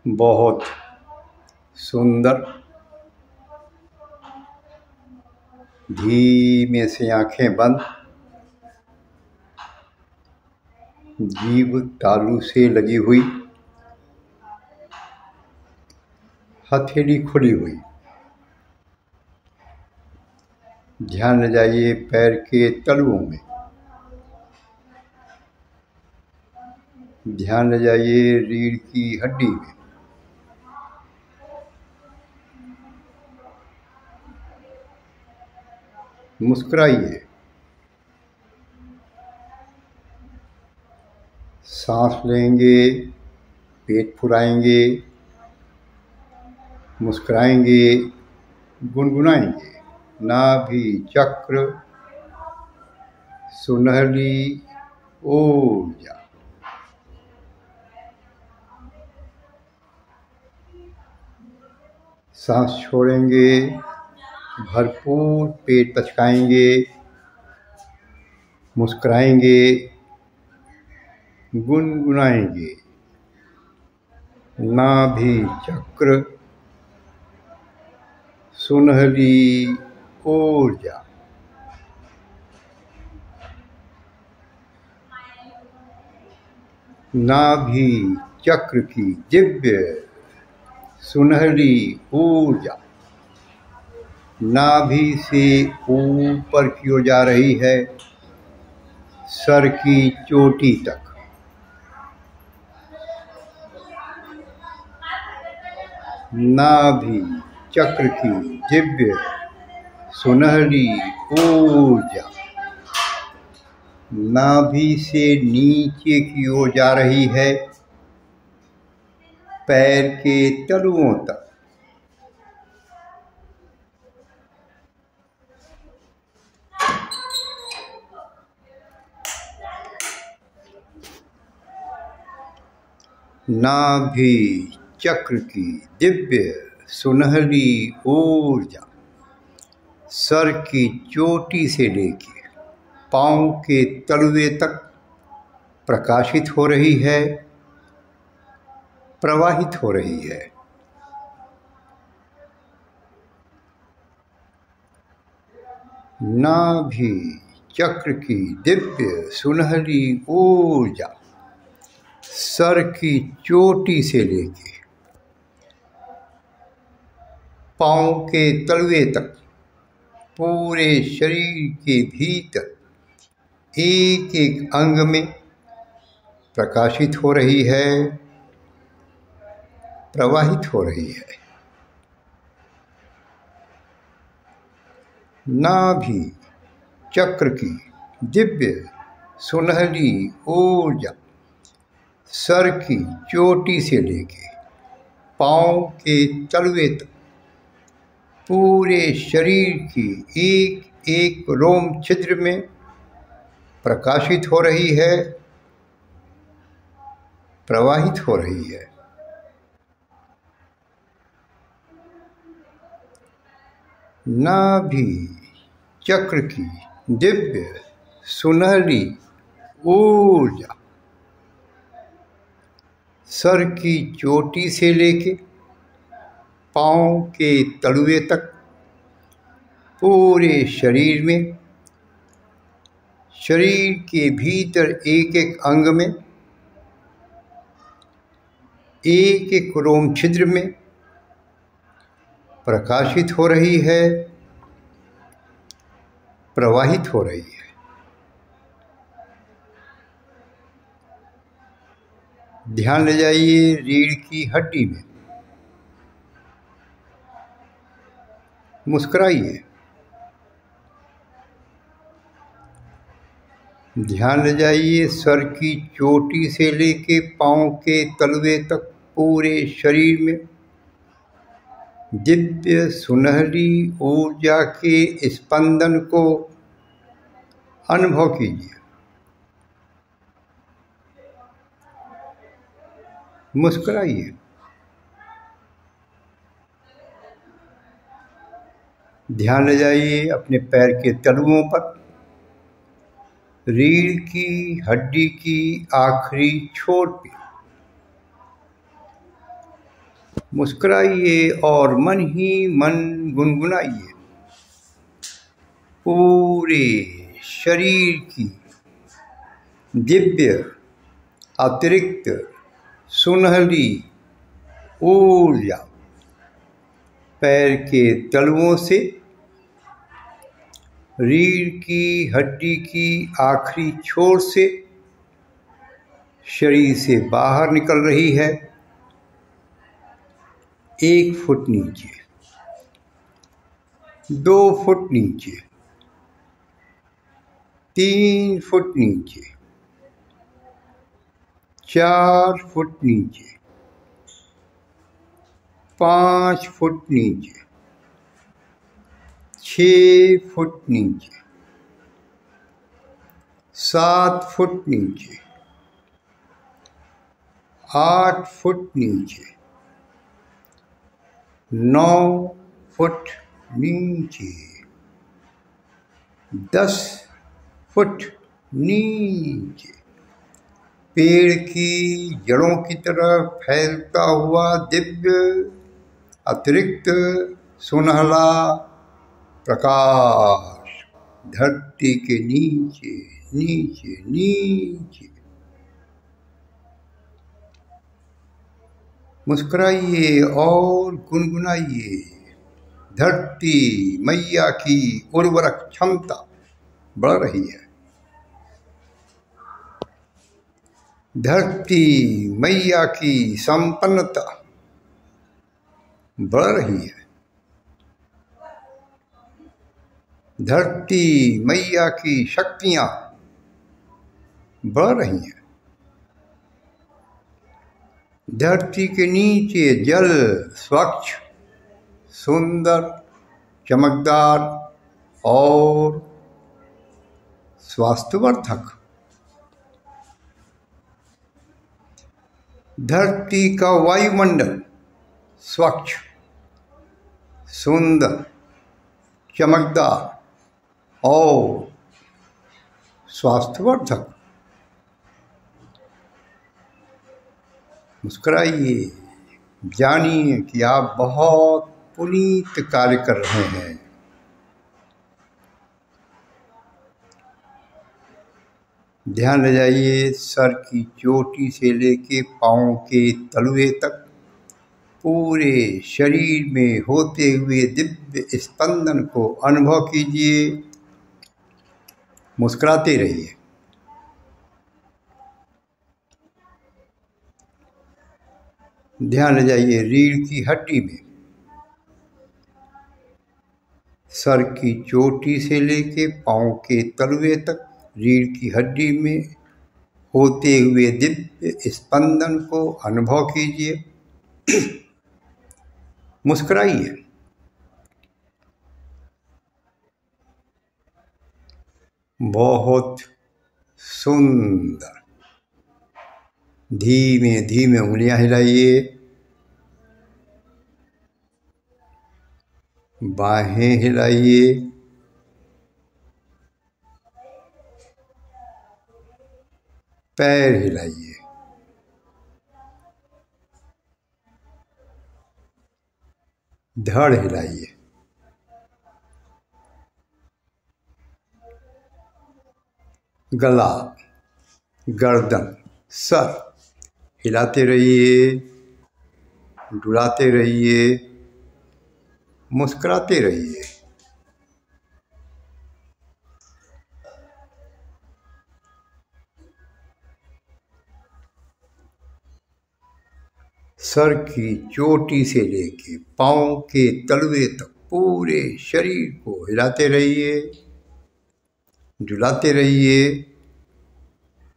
बहुत सुंदर। धीमे से आंखें बंद, जीभ तालू से लगी हुई, हथेली खुली हुई। ध्यान ले जाइए पैर के तलुओं में। ध्यान ले जाइए रीढ़ की हड्डी में। मुस्कुराइए। सांस लेंगे, पेट फुलाएंगे, मुस्कुराएंगे, गुनगुनाएंगे। नाभि चक्र, सुनहली ऊर्जा। सांस छोड़ेंगे, भरपूर पेट पचकाएंगे, मुस्कुराएंगे, गुनगुनाएंगे। नाभि चक्र, सुनहली ऊर्जा। नाभि चक्र की दिव्य सुनहली ऊर्जा नाभि से ऊपर की ओर जा रही है, सर की चोटी तक। नाभि चक्र की दिव्य सुनहली ऊर्जा नाभि से नीचे की ओर जा रही है, पैर के तलुओं तक। नाभि चक्र की दिव्य सुनहली ऊर्जा सर की चोटी से लेकर पांव के तलवे तक प्रकाशित हो रही है, प्रवाहित हो रही है। नाभि चक्र की दिव्य सुनहली ऊर्जा सर की चोटी से लेकर पांव के तलवे तक पूरे शरीर के भीतर एक एक अंग में प्रकाशित हो रही है, प्रवाहित हो रही है। नाभि चक्र की दिव्य सुनहली ऊर्जा सर की चोटी से लेकर पांव के तलवे तक पूरे शरीर की एक एक रोम छिद्र में प्रकाशित हो रही है, प्रवाहित हो रही है। नाभि चक्र की दिव्य सुनहली ऊर्जा सर की चोटी से लेके पांव के तलुवे तक पूरे शरीर में, शरीर के भीतर एक एक अंग में, एक एक रोम छिद्र में प्रकाशित हो रही है, प्रवाहित हो रही है। ध्यान ले जाइए रीढ़ की हड्डी में। मुस्कुराइए। ध्यान ले जाइए सर की चोटी से लेके पांव के तलवे तक पूरे शरीर में दिव्य सुनहली ऊर्जा के स्पंदन को अनुभव कीजिए। मुस्कुराइए। ध्यान ले जाइए अपने पैर के तलुओं पर, रीढ़ की हड्डी की आखिरी छोर पे। मुस्कुराइए और मन ही मन गुनगुनाइए। पूरे शरीर की दिव्य अतिरिक्त सुनहरी ऊर्जा पैर के तलुओं से रीढ़ की हड्डी की आखिरी छोर से शरीर से बाहर निकल रही है। 1 फुट नीचे, 2 फुट नीचे, 3 फुट नीचे, 4 फुट नीचे, 5 फुट नीचे, 6 फुट नीचे, 7 फुट नीचे, 8 फुट नीचे, 9 फुट नीचे, 10 फुट नीचे। पेड़ की जड़ों की तरह फैलता हुआ दिव्य अतिरिक्त सुनहला प्रकाश धरती के नीचे नीचे नीचे। मुस्कुराइए और गुनगुनाइए। धरती मैया की उर्वरक क्षमता बढ़ रही है। धरती मैया की संपन्नता बढ़ रही है। धरती मैया की शक्तियाँ बढ़ रही हैं। धरती के नीचे जल स्वच्छ, सुंदर, चमकदार और स्वास्थ्यवर्धक। धरती का वायुमंडल स्वच्छ, सुंदर, चमकदार और स्वास्थ्यवर्धक। मुस्कुराइए, जानिए कि आप बहुत पुनीत कार्य कर रहे हैं। ध्यान ले जाइए, सर की चोटी से लेके पाँव के तलवे तक पूरे शरीर में होते हुए दिव्य स्पंदन को अनुभव कीजिए। मुस्कुराते रहिए। ध्यान ले जाइए रीढ़ की हड्डी में, सर की चोटी से लेके पाँव के तलवे तक रीढ़ की हड्डी में होते हुए दिव्य स्पंदन को अनुभव कीजिए। मुस्कुराइए। बहुत सुंदर। धीमे धीमे उंगलियां हिलाइए, बाहें हिलाइए, पैर हिलाइए। धड़ हिलाइए। गला, गर्दन, सर हिलाते रहिए, डुलाते रहिए, मुस्कुराते रहिए। सर की चोटी से लेके पाँव के तलवे तक पूरे शरीर को हिलाते रहिए, डुलाते रहिए,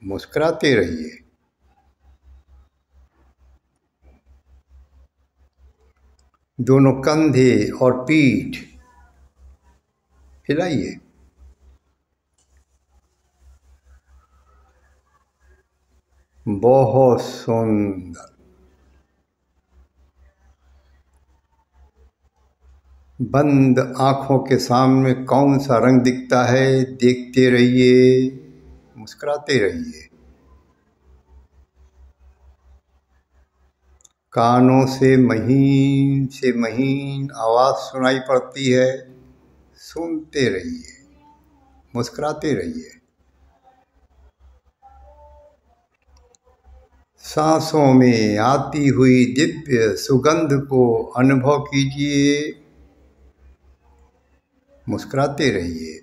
मुस्कुराते रहिए। दोनों कंधे और पीठ हिलाइए। बहुत सुंदर। बंद आँखों के सामने कौन सा रंग दिखता है, देखते रहिए, मुस्कुराते रहिए। कानों से महीन आवाज़ सुनाई पड़ती है। सुनते रहिए, मुस्कुराते रहिए। सांसों में आती हुई दिव्य सुगंध को अनुभव कीजिए। मुस्कुराते रहिए।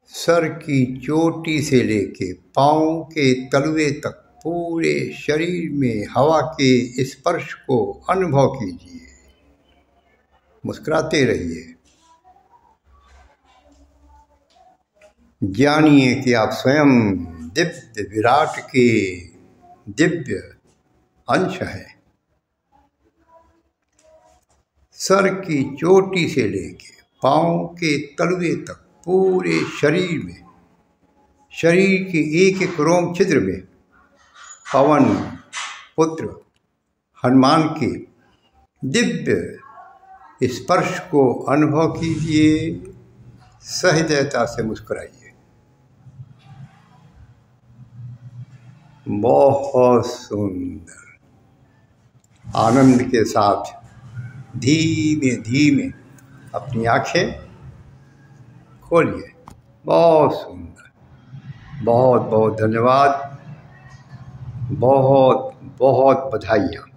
सर की चोटी से लेके पाँव के तलवे तक पूरे शरीर में हवा के स्पर्श को अनुभव कीजिए। मुस्कुराते रहिए। जानिए कि आप स्वयं दिव्य विराट के दिव्य अंश हैं। सर की चोटी से लेके पाँव के तलवे तक पूरे शरीर में, शरीर के एक एक रोम छिद्र में पवन पुत्र हनुमान के दिव्य स्पर्श को अनुभव कीजिए। सहजता से मुस्कुराइए। बहुत सुंदर। आनंद के साथ धीमे धीमे अपनी आंखें खोलिए। बहुत सुंदर। बहुत बहुत धन्यवाद। बहुत बहुत बधाइयाँ।